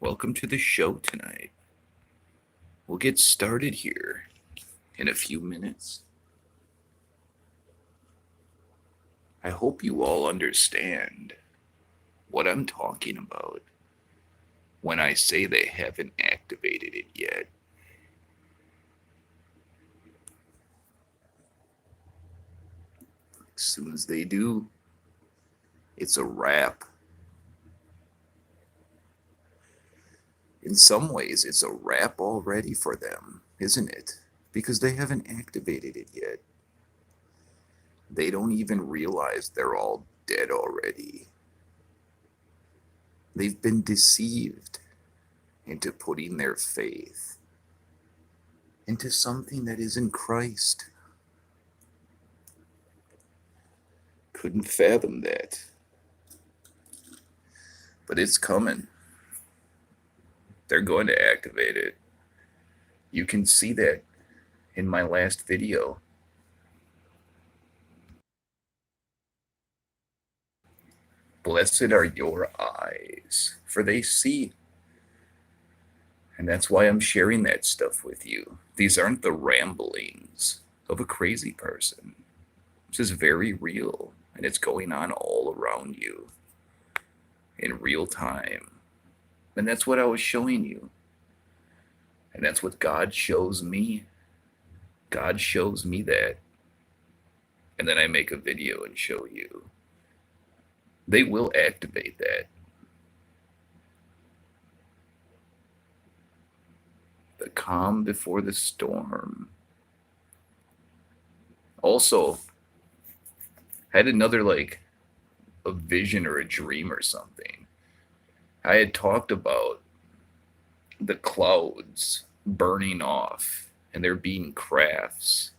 Welcome to the show tonight. We'll get started here in a few minutes. I hope you all understand what I'm talking about when I say they haven't activated it yet. As soon as they do, it's a wrap. In some ways, it's a wrap already for them, isn't it? Because they haven't activated it yet. They don't even realize they're all dead already. They've been deceived into putting their faith into something that isn't Christ. Couldn't fathom that. But it's coming. They're going to activate it. You can see that in my last video. Blessed are your eyes, for they see. And that's why I'm sharing that stuff with you. These aren't the ramblings of a crazy person. This is very real, and it's going on all around you in real time. And that's what I was showing you. And that's what God shows me. God shows me that. And then I make a video and show you. They will activate that. The calm before the storm. Also, had another a vision or a dream or something. I had talked about the clouds burning off and there being crafts.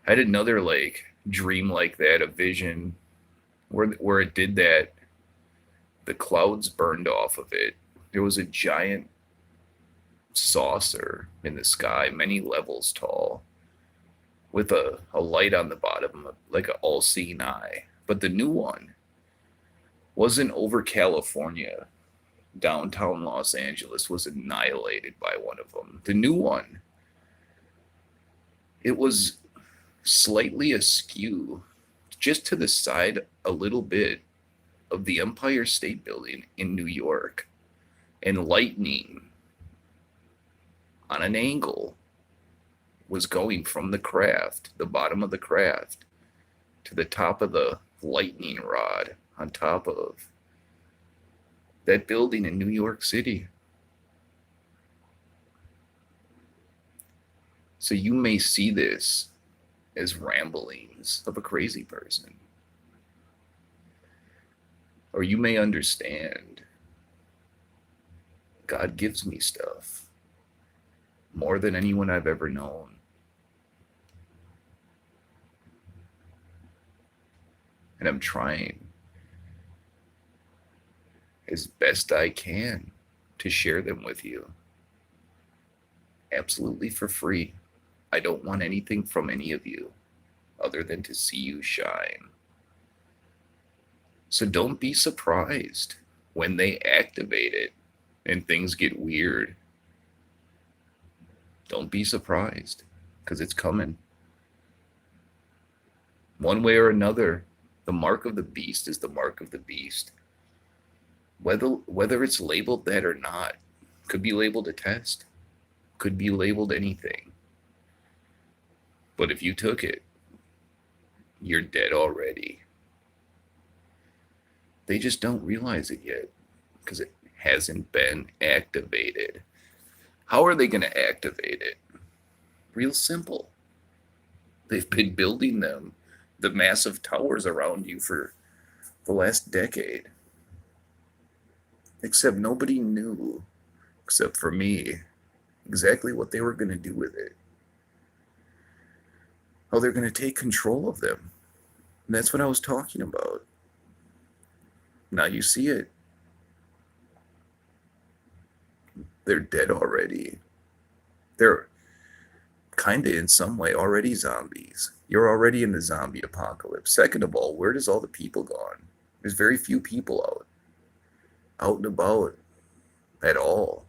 I had another dream like that, a vision where it did that. The clouds burned off of it. There was a giant saucer in the sky, many levels tall, with a light on the bottom, like an all-seeing eye. But the new one wasn't over California. Downtown Los Angeles was annihilated by one of them. The new one, it was slightly askew, just to the side a little bit of the Empire State Building in New York, and lightning on an angle was going from the craft, the bottom of the craft, to the top of the lightning rod on top of that building in New York City. So you may see this as ramblings of a crazy person. Or you may understand God gives me stuff more than anyone I've ever known. And I'm trying as best I can to share them with you. Absolutely for free. I don't want anything from any of you other than to see you shine. So don't be surprised when they activate it and things get weird. Don't be surprised, because it's coming. One way or another, the mark of the beast is the mark of the beast. Whether it's labeled that or not, could be labeled a test, could be labeled anything. But if you took it, you're dead already. They just don't realize it yet because it hasn't been activated. How are they going to activate it? Real simple. They've been building them, the massive towers around you, for the last decade. Except nobody knew, except for me, exactly what they were going to do with it. How they're going to take control of them. And that's what I was talking about. Now you see it. They're dead already. They're kind of in some way already zombies. You're already in the zombie apocalypse. Second of all, where does all the people gone? There's very few people out and about. at all.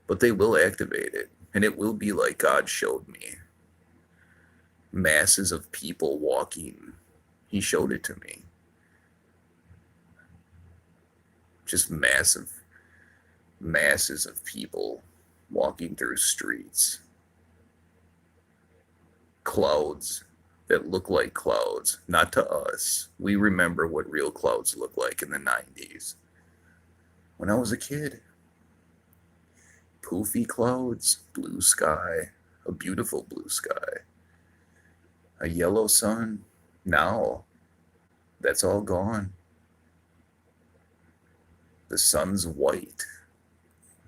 But they will activate it, and it will be like God showed me. Masses of people walking. He showed it to me. Just masses of people walking through streets. Clouds that look like clouds, not to us. We remember what real clouds look like in the 90s. When I was a kid, poofy clouds, blue sky, a beautiful blue sky, a yellow sun. Now, that's all gone. The sun's white.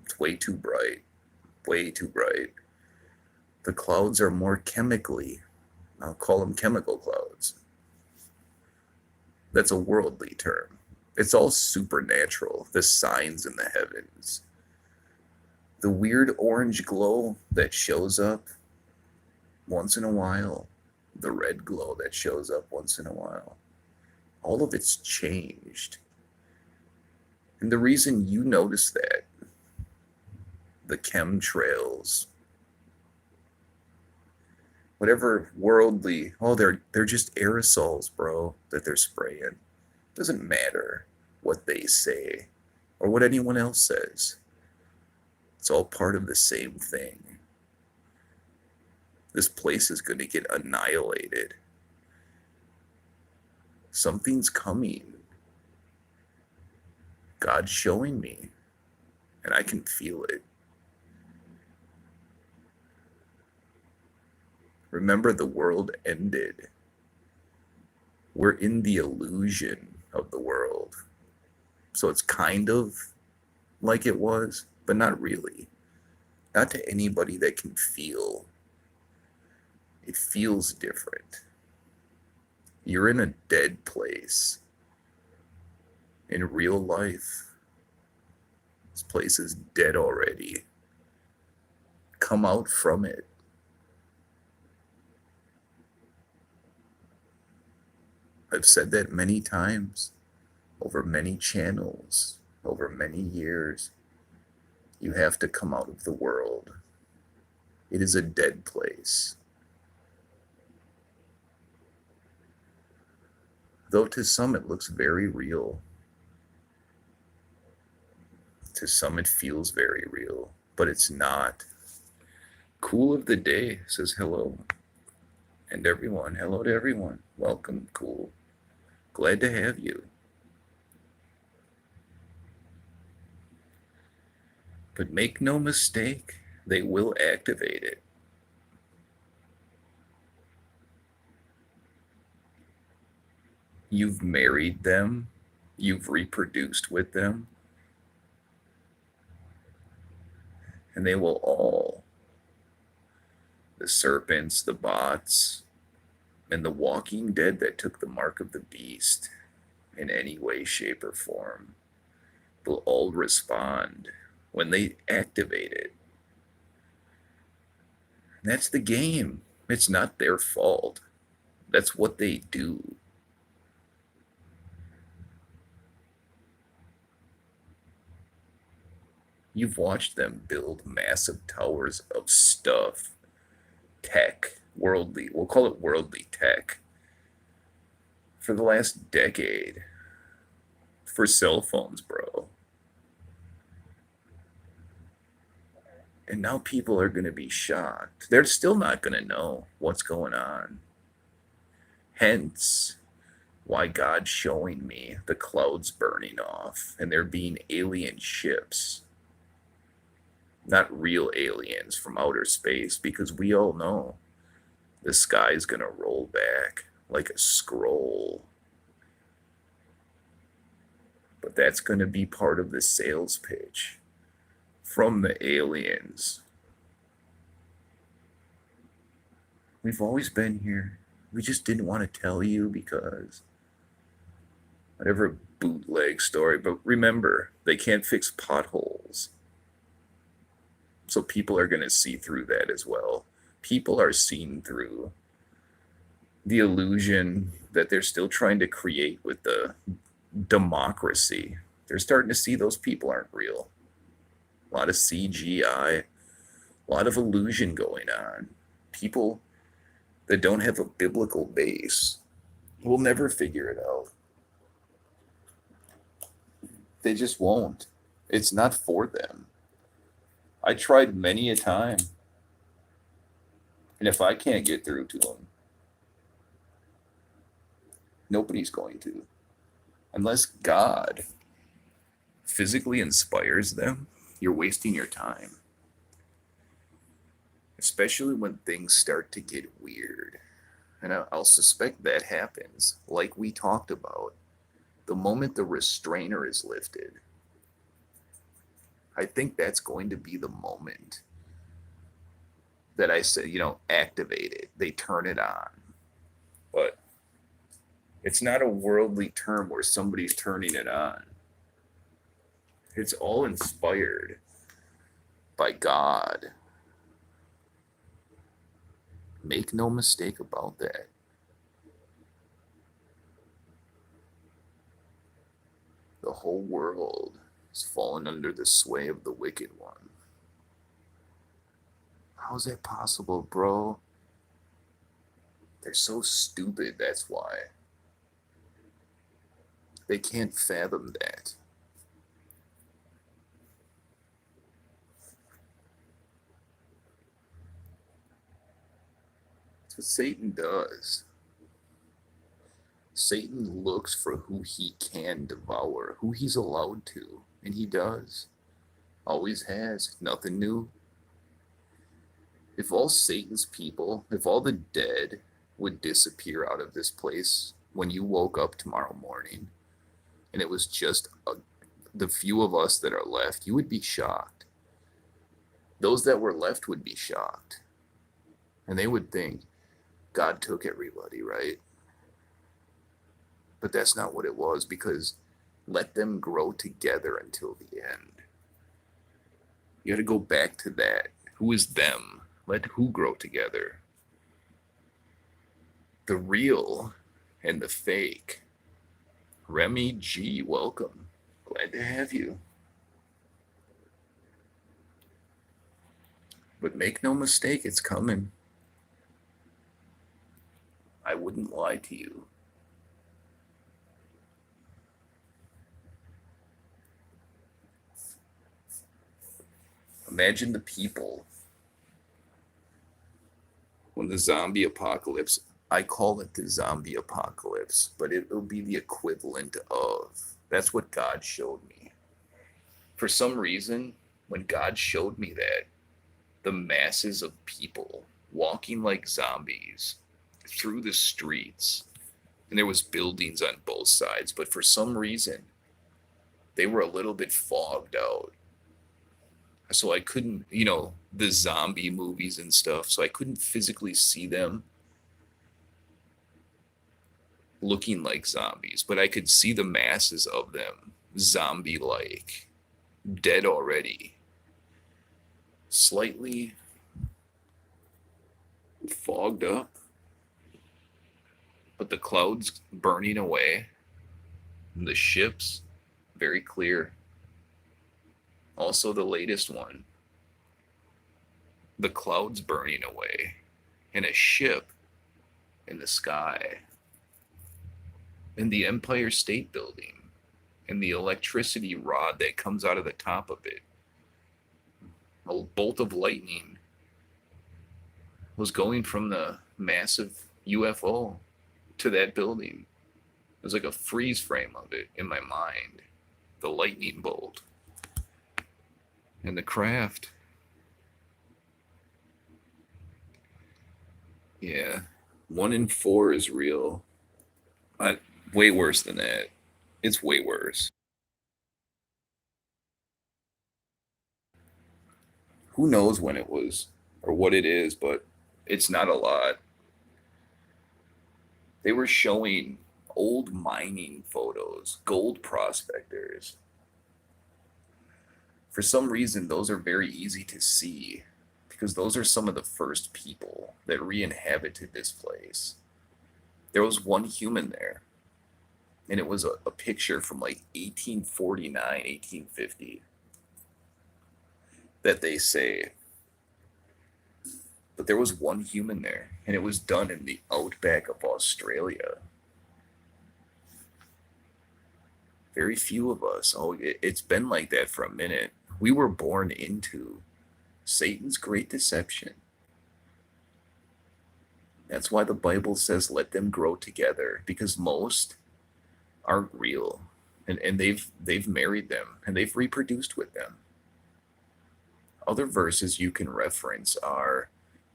It's way too bright. Way too bright. The clouds are more chemically, I'll call them chemical clouds. That's a worldly term. It's all supernatural, the signs in the heavens. The weird orange glow that shows up once in a while, the red glow that shows up once in a while, all of it's changed. And the reason you notice that, the chemtrails, whatever worldly, oh, they're just aerosols, bro, that they're spraying. Doesn't matter what they say or what anyone else says. It's all part of the same thing. This place is going to get annihilated. Something's coming. God's showing me, and I can feel it. Remember, the world ended. We're in the illusion of the world. So it's kind of like it was, but not really. Not to anybody that can feel. It feels different. You're in a dead place. In real life, this place is dead already. Come out from it. I've said that many times, over many channels, over many years. You have to come out of the world. It is a dead place. Though to some it looks very real. To some it feels very real, but it's not. Cool of the day says hello. And everyone, hello to everyone. Welcome, Cool. Glad to have you. But make no mistake, they will activate it. You've married them. You've reproduced with them. And they will all, the serpents, the bots, and the walking dead that took the mark of the beast in any way, shape, or form, will all respond when they activate it. And that's the game. It's not their fault. That's what they do. You've watched them build massive towers of stuff, tech, worldly, we'll call it worldly tech, for the last decade. For cell phones, bro. And now people are going to be shocked. They're still not going to know what's going on. Hence, why God's showing me the clouds burning off and there being alien ships. Not real aliens from outer space, because we all know the sky's going to roll back like a scroll. But that's going to be part of the sales pitch from the aliens. We've always been here. We just didn't want to tell you because whatever bootleg story. But remember, they can't fix potholes. So people are going to see through that as well. People are seen through the illusion that they're still trying to create with the democracy. They're starting to see those people aren't real. A lot of CGI, a lot of illusion going on. People that don't have a biblical base will never figure it out. They just won't. It's not for them. I tried many a time. And if I can't get through to them, nobody's going to. Unless God physically inspires them, you're wasting your time. Especially when things start to get weird. And I'll suspect that happens, like we talked about, the moment the restrainer is lifted. I think that's going to be the moment that I said, activate it. They turn it on. But it's not a worldly term where somebody's turning it on. It's all inspired by God. Make no mistake about that. The whole world is fallen under the sway of the wicked one. How is that possible, bro? They're so stupid, that's why. They can't fathom that. That's what Satan does. Satan looks for who he can devour, who he's allowed to, and he does. Always has. Nothing new. If all Satan's people, if all the dead would disappear out of this place when you woke up tomorrow morning, and it was just the few of us that are left, you would be shocked. Those that were left would be shocked. And they would think, God took everybody, right? But that's not what it was, because let them grow together until the end. You got to go back to that. Who is them? Let who grow together? The real and the fake. Remy G, welcome. Glad to have you. But make no mistake, it's coming. I wouldn't lie to you. Imagine the people when the zombie apocalypse, I call it the zombie apocalypse, but it will be the equivalent of, that's what God showed me. For some reason, when God showed me that, the masses of people walking like zombies through the streets, and there was buildings on both sides, but for some reason, they were a little bit fogged out. So I couldn't, the zombie movies and stuff, so I couldn't physically see them looking like zombies, but I could see the masses of them, zombie like, dead already, slightly fogged up, but the clouds burning away, and the ships very clear. Also, the latest one, the clouds burning away, and a ship in the sky, and the Empire State Building, and the electricity rod that comes out of the top of it. A bolt of lightning was going from the massive UFO to that building. It was like a freeze frame of it in my mind. The lightning bolt. And the craft. Yeah. 1 in 4 is real. Way worse than that. It's way worse. Who knows when it was or what it is, but it's not a lot. They were showing old mining photos, gold prospectors. For some reason, those are very easy to see because those are some of the first people that re-inhabited this place. There was one human there, and it was a picture from like 1849, 1850 that they say. But there was one human there, and it was done in the outback of Australia. Very few of us. Oh, it's been like that for a minute. We were born into Satan's great deception. That's why the Bible says, let them grow together, because most aren't real. And they've married them and they've reproduced with them. Other verses you can reference are,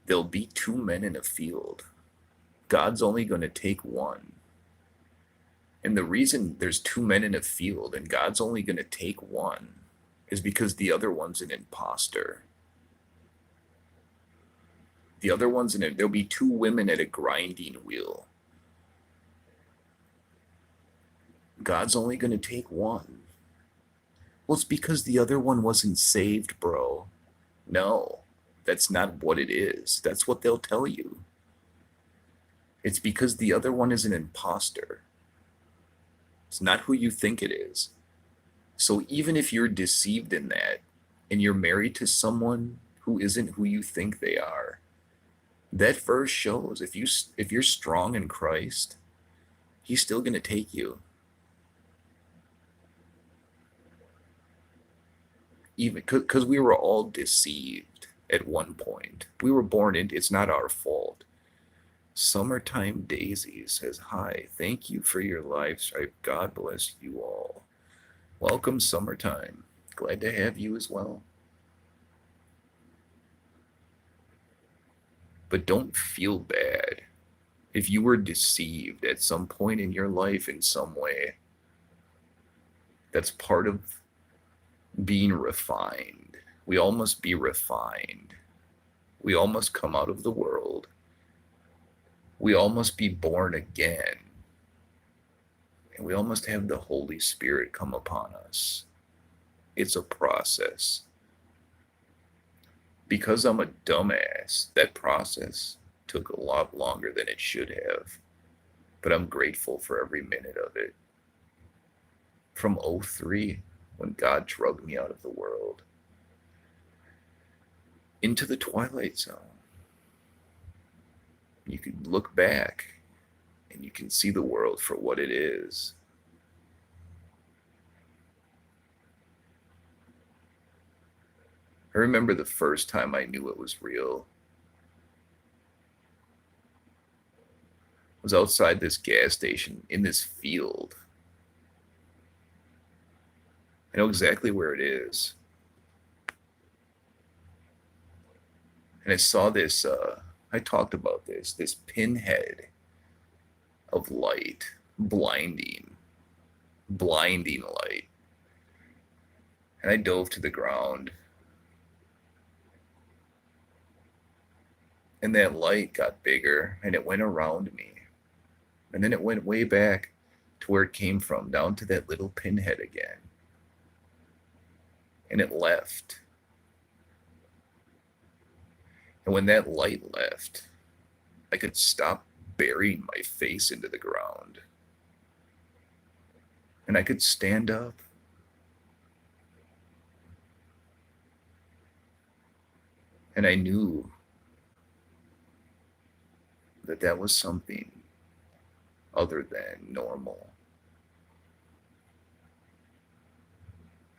there'll be two men in a field. God's only going to take one. And the reason there's two men in a field and God's only going to take one is because the other one's an imposter. The other one's in it. There'll be two women at a grinding wheel. God's only going to take one. Well, it's because the other one wasn't saved, bro. No, that's not what it is. That's what they'll tell you. It's because the other one is an imposter. It's not who you think it is. So even if you're deceived in that and you're married to someone who isn't who you think they are, that verse shows if you're strong in Christ, he's still going to take you. Even because we were all deceived at one point. We were born into, it's not our fault. Summertime Daisy says, hi, thank you for your live stripe. God bless you all. Welcome, Summertime. Glad to have you as well. But don't feel bad if you were deceived at some point in your life in some way. That's part of being refined. We all must be refined. We all must come out of the world. We all must be born again. And we all must have the Holy Spirit come upon us. It's a process. Because I'm a dumbass, that process took a lot longer than it should have. But I'm grateful for every minute of it. From 03, when God drugged me out of the world, into the twilight zone. You can look back and you can see the world for what it is. I remember the first time I knew it was real. I was outside this gas station in this field. I know exactly where it is. And I saw this, I talked about this pinhead of light, blinding light. And I dove to the ground. And that light got bigger and it went around me. And then it went way back to where it came from, down to that little pinhead again. And it left. And when that light left, I could stop burying my face into the ground. And I could stand up. And I knew that that was something other than normal.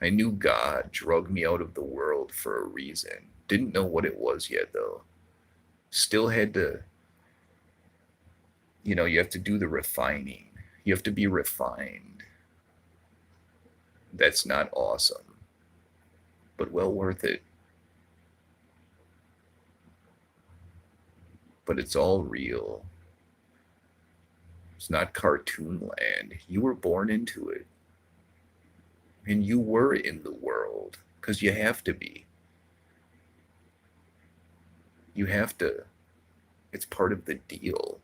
I knew God drugged me out of the world for a reason. Didn't know what it was yet, though. Still had to, you have to do the refining. You have to be refined. That's not awesome, but well worth it. But it's all real. It's not cartoon land. You were born into it. And you were in the world, because you have to be. You have to. It's part of the deal.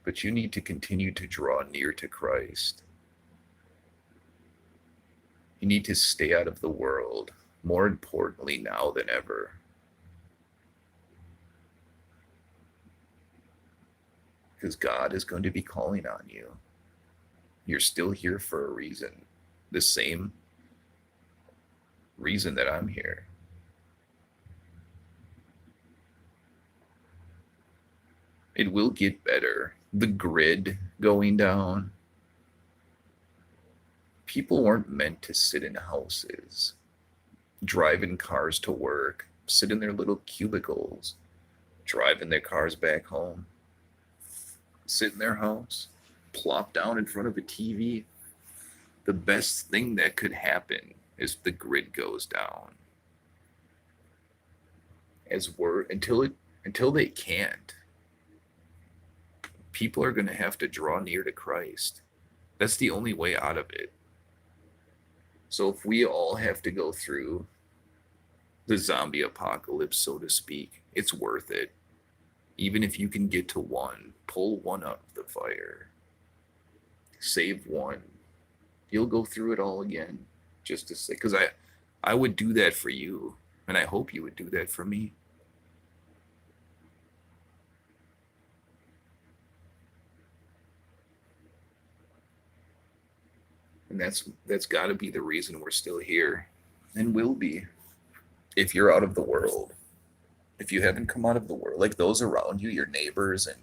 But you need to continue to draw near to Christ. You need to stay out of the world. more importantly now than ever. Because God is going to be calling on you. You're still here for a reason. The same reason that I'm here. It will get better. The grid going down. People weren't meant to sit in houses, drive in cars to work, sit in their little cubicles, drive in their cars back home, sit in their house, plop down in front of a TV. The best thing that could happen is the grid goes down. As we're until they can't, people are going to have to draw near to Christ. That's the only way out of it. So if we all have to go through the zombie apocalypse, so to speak, it's worth it. Even if you can get to one, pull one out of the fire, save one. You'll go through it all again, just to say, because I would do that for you, and I hope you would do that for me. And that's got to be the reason we're still here, and will be, if you're out of the world. If you haven't come out of the world, like those around you, your neighbors and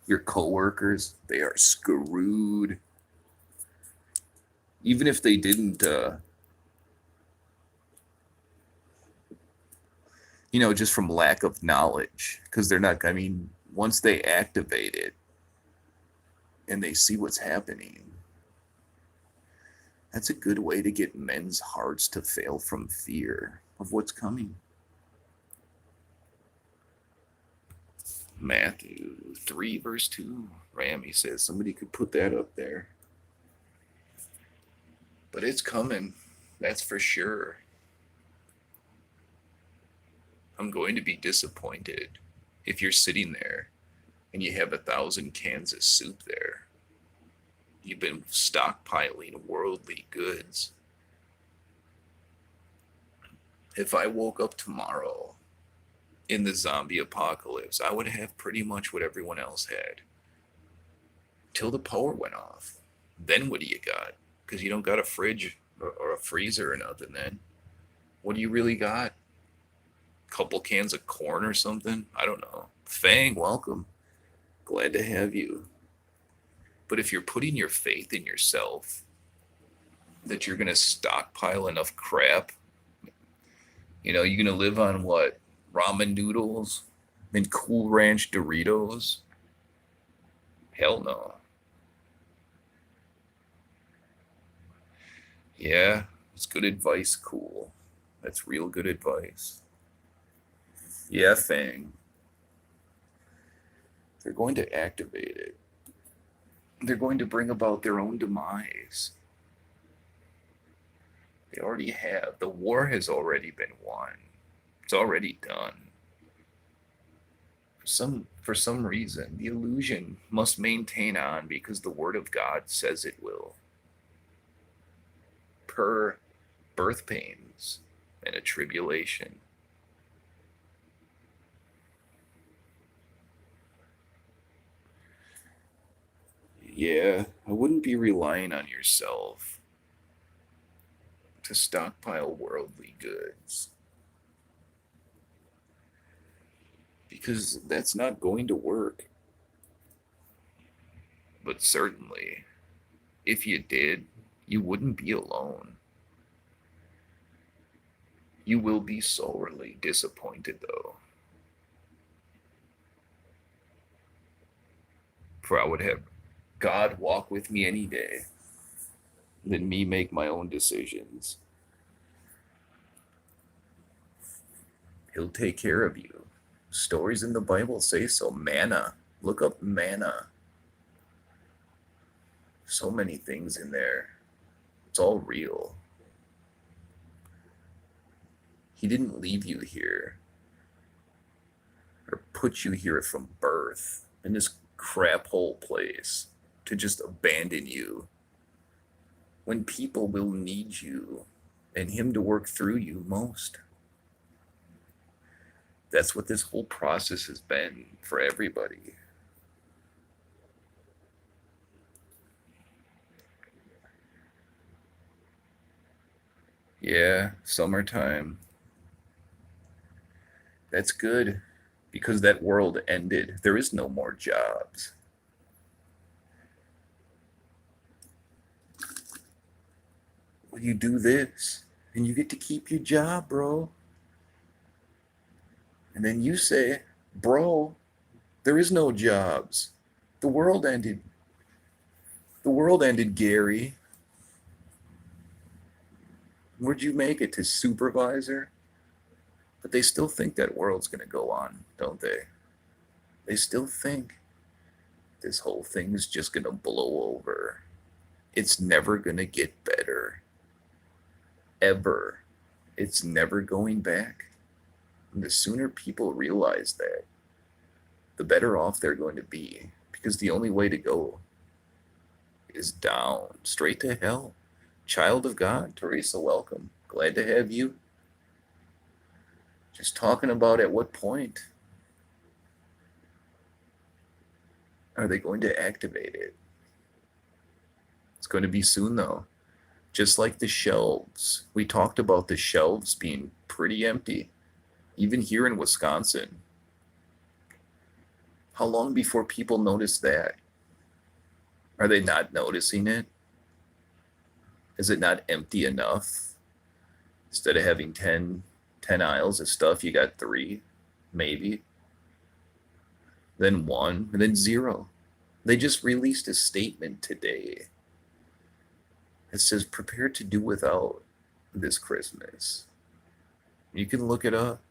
your coworkers, they are screwed. Even if they didn't, just from lack of knowledge, because they're not. I mean, once they activate it and they see what's happening, that's a good way to get men's hearts to fail from fear of what's coming. Matthew 3, verse 2. Rammy says somebody could put that up there. But it's coming. That's for sure. I'm going to be disappointed if you're sitting there and you have 1,000 cans of soup there. You've been stockpiling worldly goods. If I woke up tomorrow in the zombie apocalypse, I would have pretty much what everyone else had till the power went off. Then what do you got? Because you don't got a fridge or a freezer or nothing then. What do you really got? Couple cans of corn or something? I don't know. Fang, welcome. Glad to have you. But if you're putting your faith in yourself that you're going to stockpile enough crap, you're going to live on what? Ramen noodles and Cool Ranch Doritos? Hell no. Yeah, it's good advice, cool. That's real good advice. Yeah, Fang. They're going to activate it. They're going to bring about their own demise. They already have. The war has already been won. It's already done. For some reason, the illusion must maintain on because the word of God says it will. Per birth pains and a tribulation. Yeah, I wouldn't be relying on yourself to stockpile worldly goods. Because that's not going to work. But certainly, if you did, you wouldn't be alone. You will be sorely disappointed, though. For I would have God walk with me any day than me make my own decisions. He'll take care of you. Stories in the Bible say so. Manna. Look up manna. So many things in there. It's all real. He didn't leave you here or put you here from birth in this crap hole place to just abandon you when people will need you and him to work through you most. That's what this whole process has been for everybody. Yeah, summertime. That's good because that world ended. There is no more jobs. Well, you do this and you get to keep your job, bro. And then you say, bro, there is no jobs. The world ended. The world ended, Gary. Where'd you make it to supervisor? But they still think that world's going to go on, don't they? They still think this whole thing is just going to blow over. It's never going to get better. Ever. It's never going back. And the sooner people realize that, the better off they're going to be. Because the only way to go is down, straight to hell. Child of God, Teresa, welcome. Glad to have you. Just talking about at what point are they going to activate it? It's going to be soon, though. Just like the shelves. We talked about the shelves being pretty empty, even here in Wisconsin. How long before people notice that? Are they not noticing it? Is it not empty enough? Instead of having 10 aisles of stuff, you got 3, maybe. Then 1, and then 0. They just released a statement today. It says, prepare to do without this Christmas. You can look it up.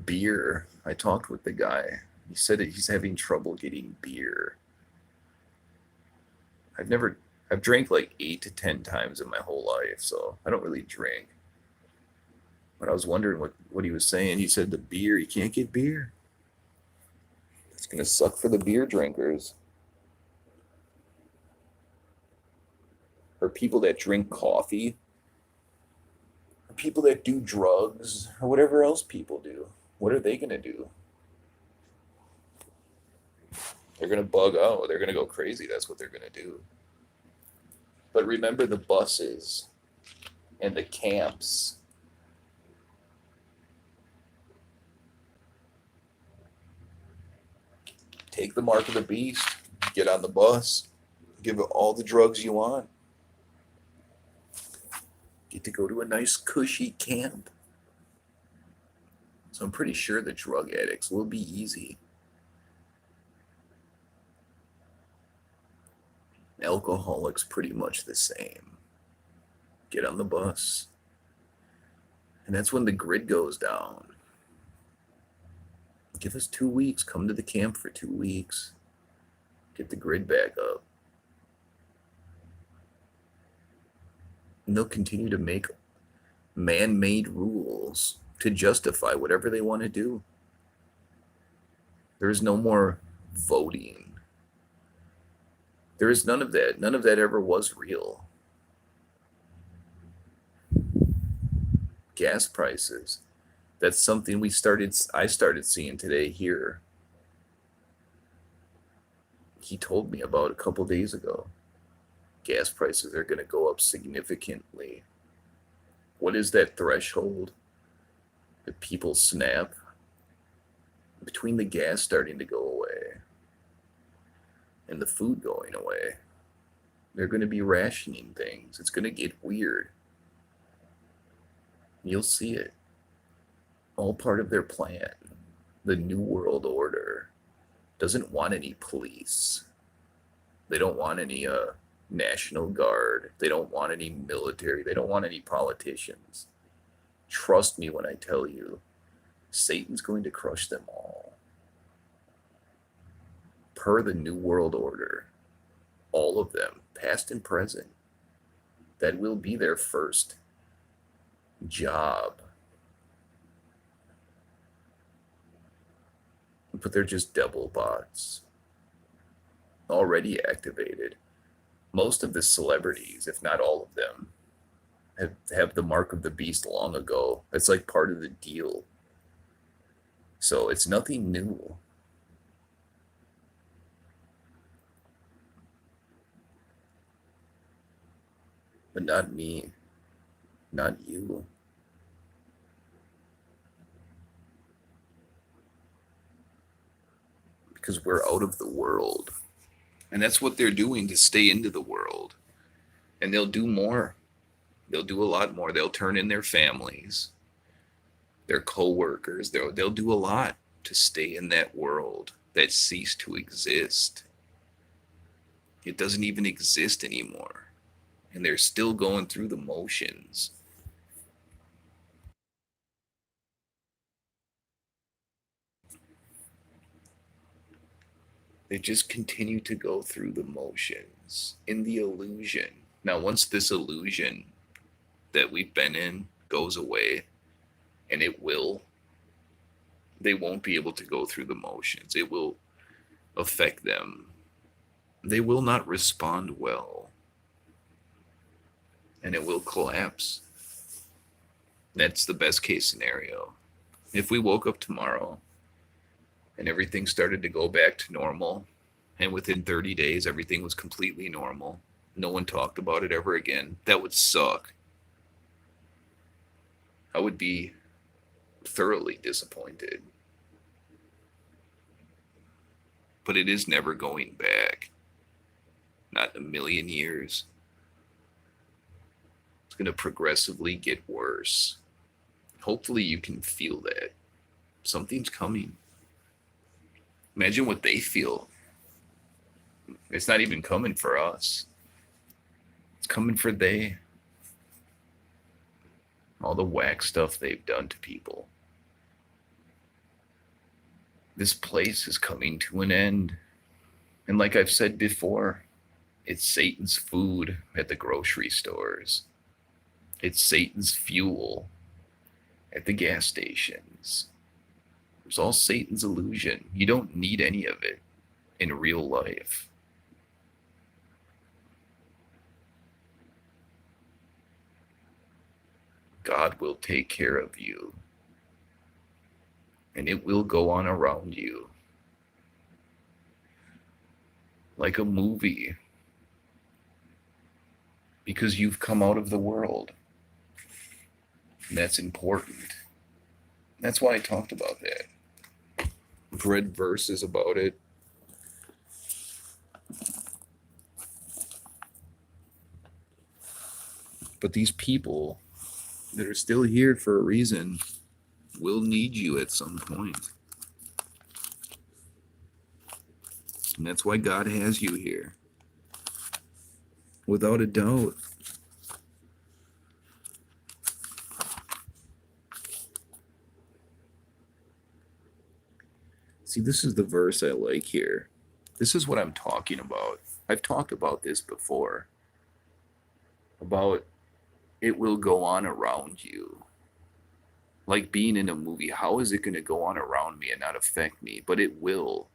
Beer. I talked with the guy. He said that he's having trouble getting beer. I've drank like 8 to 10 times in my whole life, so I don't really drink. But I was wondering what he was saying. He said the beer, you can't get beer. It's going to suck for the beer drinkers. Or people that drink coffee. Or people that do drugs. Or whatever else people do. What are they going to do? They're going to bug out. They're going to go crazy. That's what they're going to do. But remember the buses and the camps. Take the mark of the beast. Get on the bus. Give it all the drugs you want. Get to go to a nice cushy camp. So I'm pretty sure the drug addicts will be easy. Alcoholics pretty much the same. Get on the bus. And that's when the grid goes down. Give us 2 weeks. Come to the camp for 2 weeks. Get the grid back up. And they'll continue to make man-made rules to justify whatever they want to do. There is no more voting. There is none of that. None of that ever was real. Gas prices. That's something I started seeing today here. He told me about a couple days ago. Gas prices are going to go up significantly. What is that threshold that people snap? Between the gas starting to go away and the food going away, they're going to be rationing things. It's going to get weird. You'll see it. All part of their plan. The New World Order doesn't want any police. They don't want any National Guard. They don't want any military. They don't want any politicians. Trust me when I tell you, Satan's going to crush them all. Per the New World Order, all of them, past and present, that will be their first job. But they're just devil bots. already activated. Most of the celebrities, if not all of them, have the mark of the beast long ago. It's like part of the deal. So it's nothing new. But not me, not you. Because we're out of the world. And that's what they're doing to stay into the world. And they'll do more. They'll do a lot more. They'll turn in their families, their co-workers. They'll do a lot to stay in that world that ceased to exist. It doesn't even exist anymore. And they're still going through the motions. They just continue to go through the motions in the illusion. Now, once this illusion that we've been in goes away, and it will, they won't be able to go through the motions. It will affect them. They will not respond well, and it will collapse. That's the best case scenario. If we woke up tomorrow and everything started to go back to normal, and within 30 days everything was completely normal, no one talked about it ever again, that would suck. I would be thoroughly disappointed. But it is never going back. Not in a million years. It's going to progressively get worse. Hopefully you can feel that. Something's coming. Imagine what they feel. It's not even coming for us. It's coming for they. All the whack stuff they've done to people. This place is coming to an end. And like I've said before, it's Satan's food at the grocery stores. It's Satan's fuel at the gas stations. It's all Satan's illusion. You don't need any of it in real life. God will take care of you. And it will go on around you. Like a movie. Because you've come out of the world. And that's important. That's why I talked about that. I've read verses about it. But these people that are still here for a reason will need you at some point. And that's why God has you here. Without a doubt. See, this is the verse I like here. This is what I'm talking about. I've talked about this before. About it will go on around you. Like being in a movie. How is it going to go on around me and not affect me? But it will.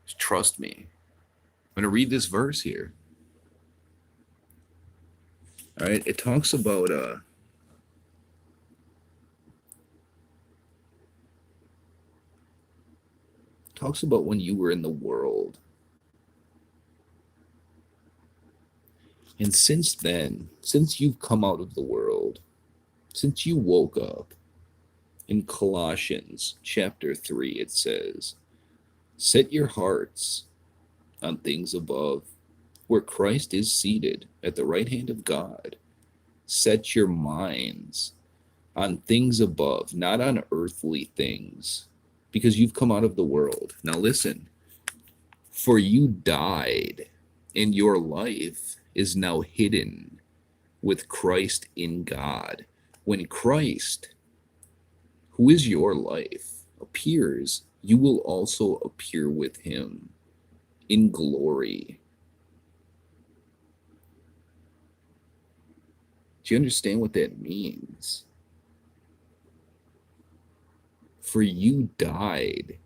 Just trust me. I'm going to read this verse here. All right. It talks about when you were in the world. And since then, since you've come out of the world, since you woke up, in Colossians chapter 3, it says, set your hearts on things above, where Christ is seated at the right hand of God. Set your minds on things above, not on earthly things, because you've come out of the world. Now listen, for you died, and your life is now hidden with Christ in God. When Christ, who is your life, appears, you will also appear with him in glory. Do you understand what that means? For you died,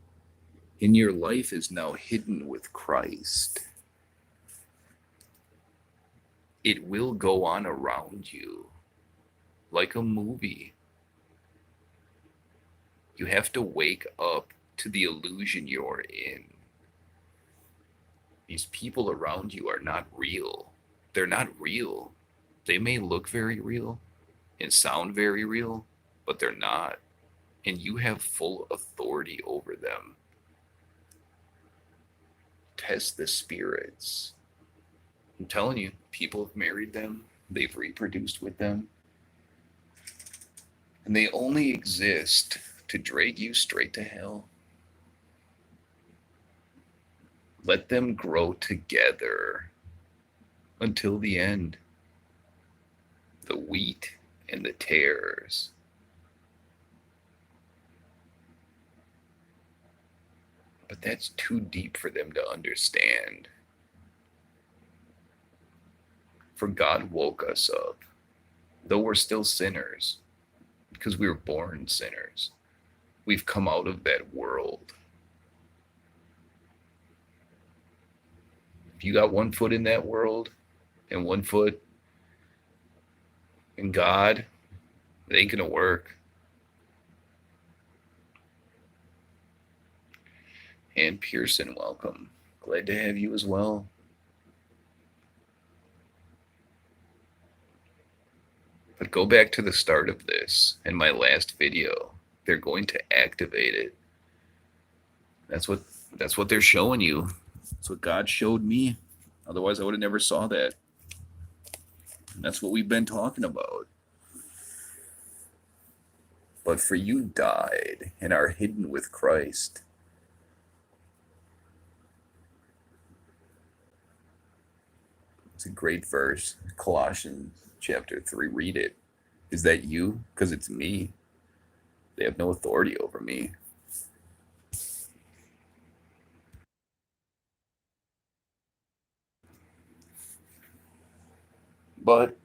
and your life is now hidden with Christ, it will go on around you like a movie. You have to wake up to the illusion you're in. These people around you are not real. They're not real. They may look very real and sound very real, but they're not. And you have full authority over them. Test the spirits. I'm telling you, people have married them, they've reproduced with them, and they only exist to drag you straight to hell. Let them grow together until the end. The wheat and the tares. But that's too deep for them to understand. For God woke us up, though we're still sinners, because we were born sinners. We've come out of that world. If you got one foot in that world and one foot in God, it ain't gonna work. And Pearson, welcome. Glad to have you as well. But go back to the start of this in my last video. They're going to activate it. That's what they're showing you. That's what God showed me. Otherwise, I would have never saw that. And that's what we've been talking about. But for you died and are hidden with Christ. It's a great verse. Colossians chapter 3. Read it. Is that you? Because it's me. They have no authority over me. But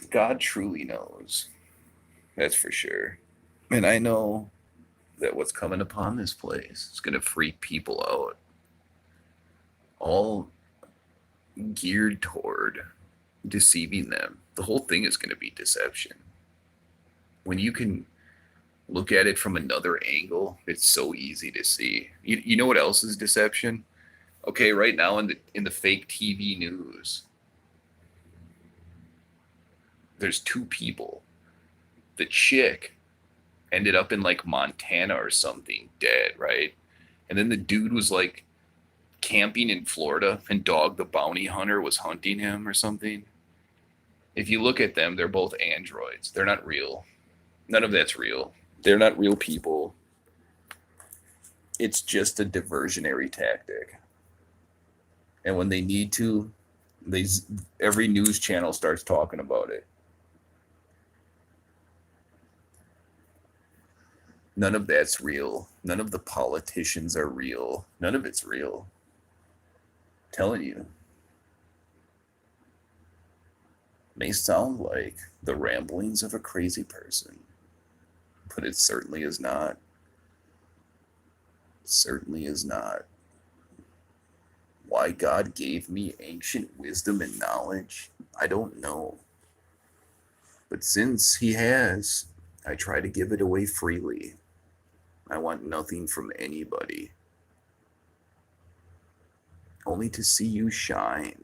God truly knows. That's for sure. And I know that what's coming upon this place is going to freak people out. All geared toward deceiving them. The whole thing is going to be deception. When you can look at it from another angle, it's so easy to see. You know what else is deception? Okay, right now in the fake TV news, there's two people. The chick ended up in like Montana or something, dead, right? And then the dude was like camping in Florida, and Dog the Bounty Hunter was hunting him or something. If you look at them, they're both androids. They're not real. None of that's real. They're not real people. It's just a diversionary tactic. And when they need to, every news channel starts talking about it. None of that's real. None of the politicians are real. None of it's real. I'm telling you. May sound like the ramblings of a crazy person, but it certainly is not. It certainly is not. Why God gave me ancient wisdom and knowledge, I don't know. But since He has, I try to give it away freely. I want nothing from anybody. Only to see you shine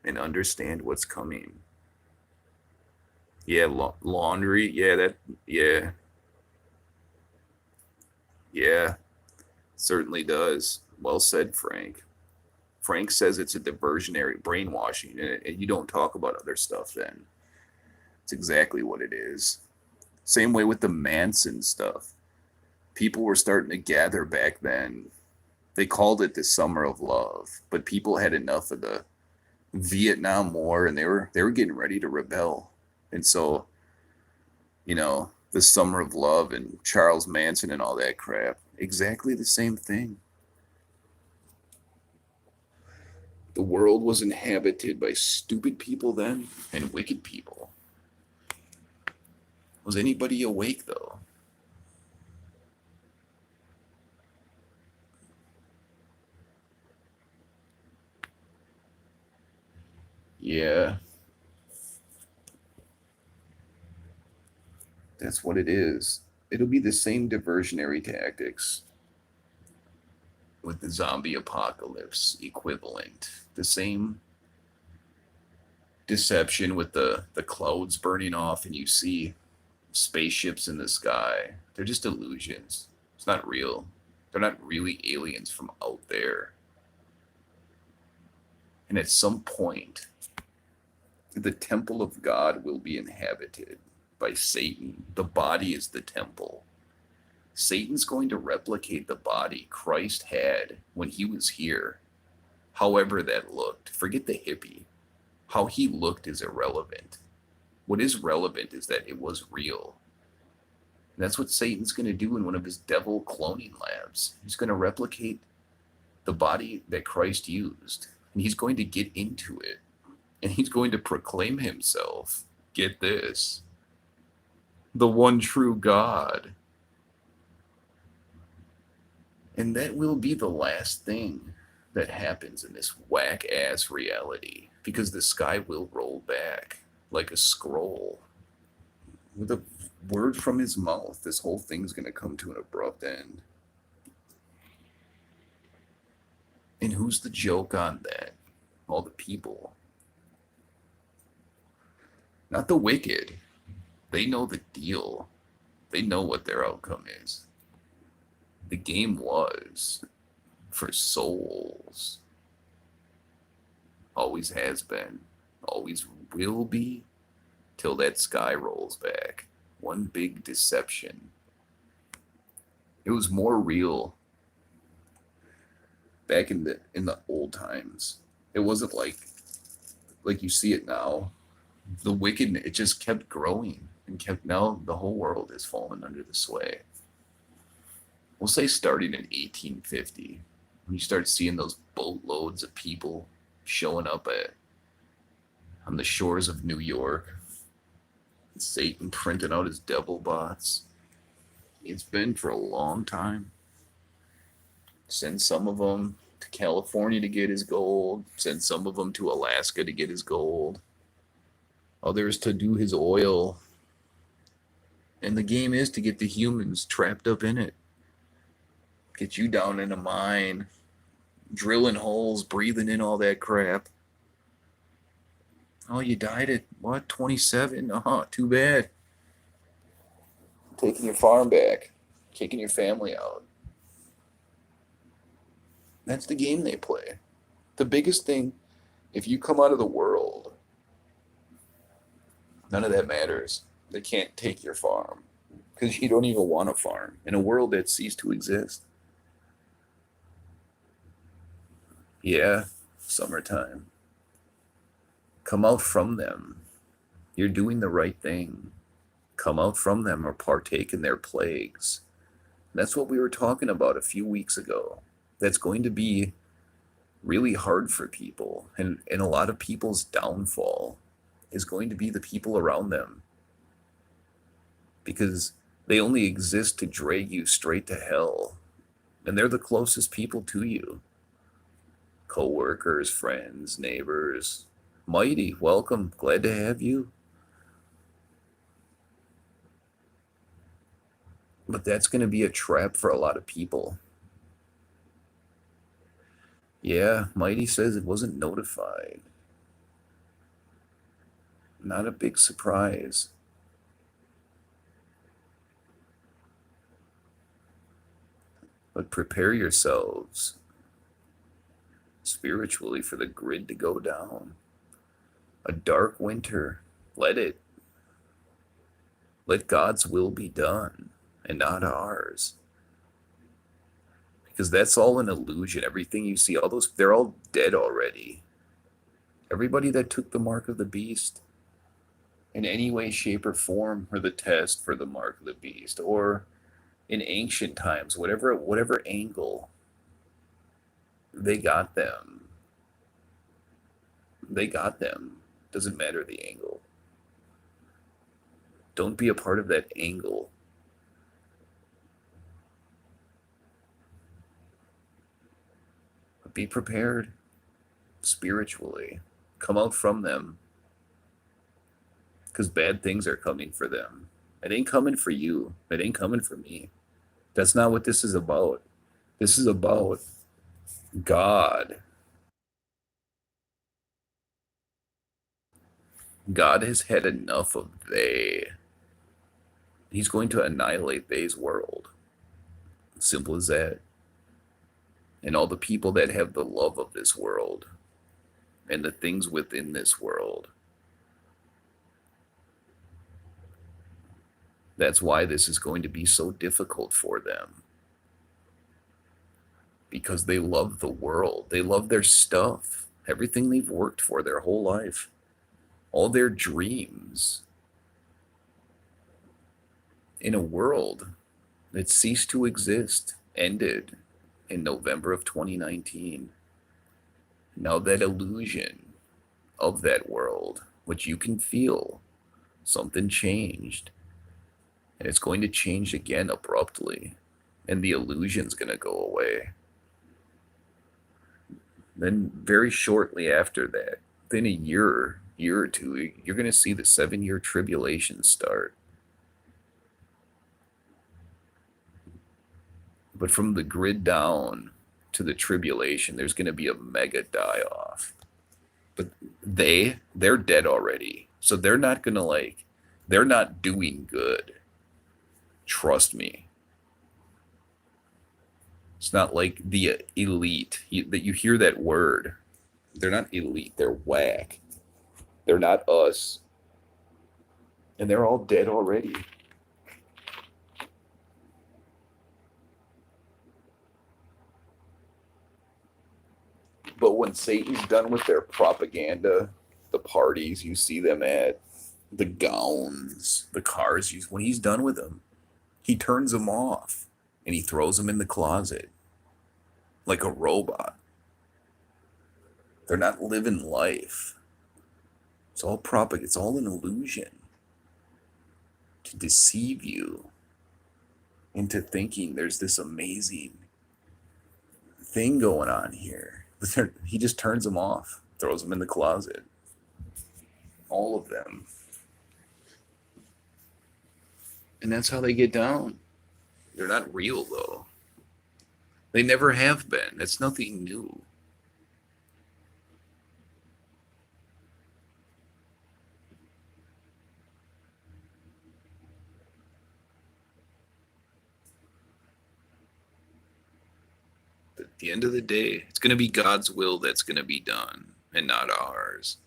and understand what's coming. Yeah, laundry. Yeah. Yeah, certainly does. Well said, Frank. Frank says it's a diversionary brainwashing, and you don't talk about other stuff then. It's exactly what it is. Same way with the Manson stuff. People were starting to gather back then. They called it the Summer of Love, but people had enough of the Vietnam War, and they were getting ready to rebel. And so, the Summer of Love and Charles Manson and all that crap, exactly the same thing. The world was inhabited by stupid people then and wicked people. Was anybody awake, though? Yeah, that's what it is. It'll be the same diversionary tactics with the zombie apocalypse equivalent. The same deception with the clouds burning off and you see spaceships in the sky. They're just illusions. It's not real. They're not really aliens from out there. And at some point, the temple of God will be inhabited by Satan. The body is the temple. Satan's going to replicate the body Christ had when he was here, however that looked. Forget the hippie. How he looked is irrelevant. What is relevant is that it was real. And that's what Satan's going to do in one of his devil cloning labs. He's going to replicate the body that Christ used, and he's going to get into it, and he's going to proclaim himself. Get this, the one true God. And that will be the last thing that happens in this whack ass reality, because the sky will roll back like a scroll. With a word from his mouth, this whole thing's going to come to an abrupt end. And who's the joke on that? All the people. Not the wicked. They know the deal. They know what their outcome is. The game was for souls. Always has been. Always will be. Till that sky rolls back. One big deception. It was more real back in the old times. It wasn't like you see it now. The wicked, it just kept growing and kept, now the whole world has fallen under the sway. We'll say starting in 1850, when you start seeing those boatloads of people showing up on the shores of New York, Satan printing out his devil bots. It's been for a long time. Send some of them to California to get his gold. Send some of them to Alaska to get his gold. Others to do his oil. And the game is to get the humans trapped up in it. Get you down in a mine, drilling holes, breathing in all that crap. Oh, you died at what, 27? Too bad. Taking your farm back, kicking your family out. That's the game they play. The biggest thing, if you come out of the world, none of that matters. They can't take your farm because you don't even want a farm in a world that ceased to exist. Yeah, summertime. Come out from them. You're doing the right thing. Come out from them or partake in their plagues. That's what we were talking about a few weeks ago. That's going to be really hard for people. And a lot of people's downfall is going to be the people around them. Because they only exist to drag you straight to hell. And they're the closest people to you. Co-workers, friends, neighbors. Mighty, welcome. Glad to have you. But that's going to be a trap for a lot of people. Yeah, Mighty says it wasn't notified. Not a big surprise. But prepare yourselves spiritually for the grid to go down. A dark winter. Let it. Let God's will be done and not ours. Because that's all an illusion. Everything you see, all those, they're all dead already. Everybody that took the mark of the beast in any way, shape, or form, or the test for the mark of the beast, or in ancient times, whatever angle, they got them. They got them. Doesn't matter the angle. Don't be a part of that angle. But be prepared spiritually. Come out from them, because bad things are coming for them. It ain't coming for you. It ain't coming for me. That's not what this is about. This is about God. God has had enough of they. He's going to annihilate they's world. Simple as that. And all the people that have the love of this world and the things within this world. That's why this is going to be so difficult for them. Because they love the world. They love their stuff. Everything they've worked for their whole life. All their dreams. In a world that ceased to exist, ended in November of 2019. Now that illusion of that world, which you can feel, something changed. And it's going to change again abruptly. And the illusion's going to go away. Then very shortly after that, within a year or two, you're going to see the 7-year tribulation start. But from the grid down to the tribulation, there's going to be a mega die-off. But they're dead already. So they're not going to they're not doing good. Trust me. It's not like the elite that you hear that word. They're not elite. They're whack. They're not us. And they're all dead already. But when Satan's done with their propaganda, the parties you see them at, the gowns, the cars, when he's done with them, he turns them off and he throws them in the closet like a robot. They're not living life. It's all propaganda. It's all an illusion to deceive you into thinking there's this amazing thing going on here. But he just turns them off, throws them in the closet. All of them. And that's how they get down. They're not real, though. They never have been. That's nothing new. But at the end of the day, it's going to be God's will that's going to be done and not ours.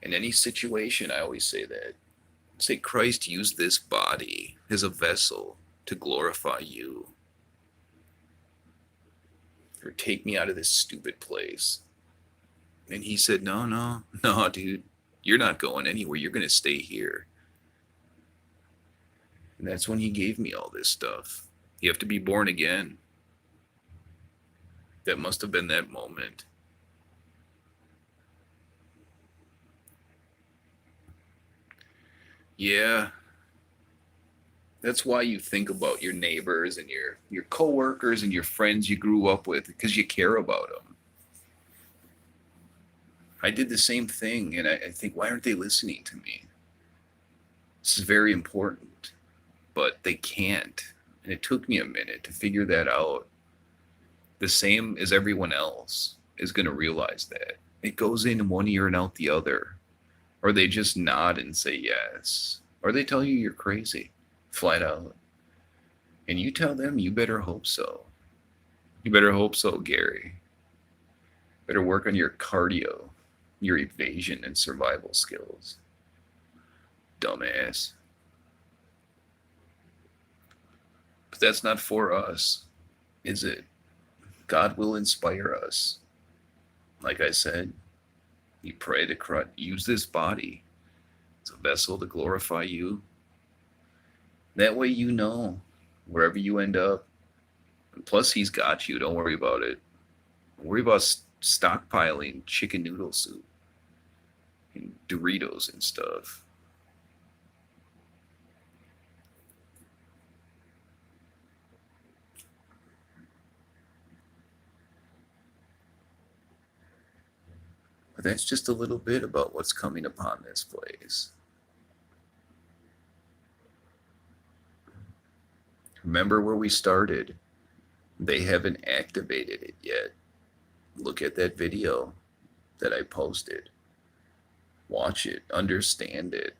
In any situation, I always say that. Say, Christ used this body as a vessel to glorify you. Or take me out of this stupid place. And he said, no, dude. You're not going anywhere. You're going to stay here. And that's when he gave me all this stuff. You have to be born again. That must have been that moment. Yeah. That's why you think about your neighbors and your coworkers and your friends you grew up with, because you care about them. I did the same thing, and I think, why aren't they listening to me? This is very important, but they can't. And it took me a minute to figure that out. The same as everyone else is going to realize that. It goes in one ear and out the other. Or they just nod and say yes. Or they tell you you're crazy, flat out. And you tell them you better hope so. You better hope so, Gary. Better work on your cardio, your evasion and survival skills. Dumbass. But that's not for us, is it? God will inspire us. Like I said, you pray to use this body as a vessel to glorify you. That way you know wherever you end up. And plus, he's got you. Don't worry about it. Don't worry about stockpiling chicken noodle soup and Doritos and stuff. But that's just a little bit about what's coming upon this place. Remember where we started. They haven't activated it yet. Look at that video that I posted. Watch it, understand it.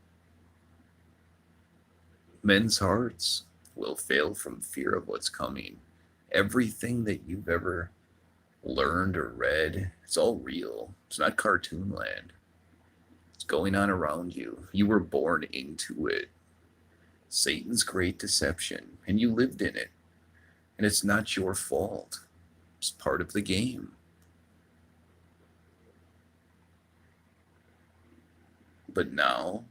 Men's hearts will fail from fear of what's coming. Everything that you've ever learned or read, it's all real. It's not cartoon land. It's going on around you. You were born into it. Satan's great deception, and you lived in it. And it's not your fault. It's part of the game. But now,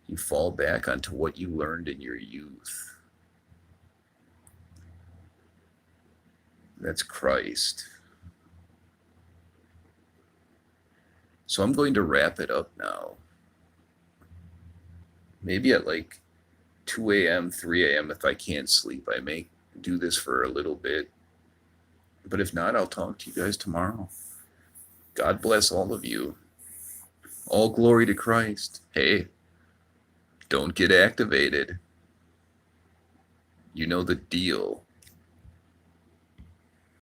you fall back onto what you learned in your youth. That's Christ. So I'm going to wrap it up now. Maybe at like 2 a.m., 3 a.m. if I can't sleep. I may do this for a little bit. But if not, I'll talk to you guys tomorrow. God bless all of you. All glory to Christ. Hey, don't get activated. You know the deal.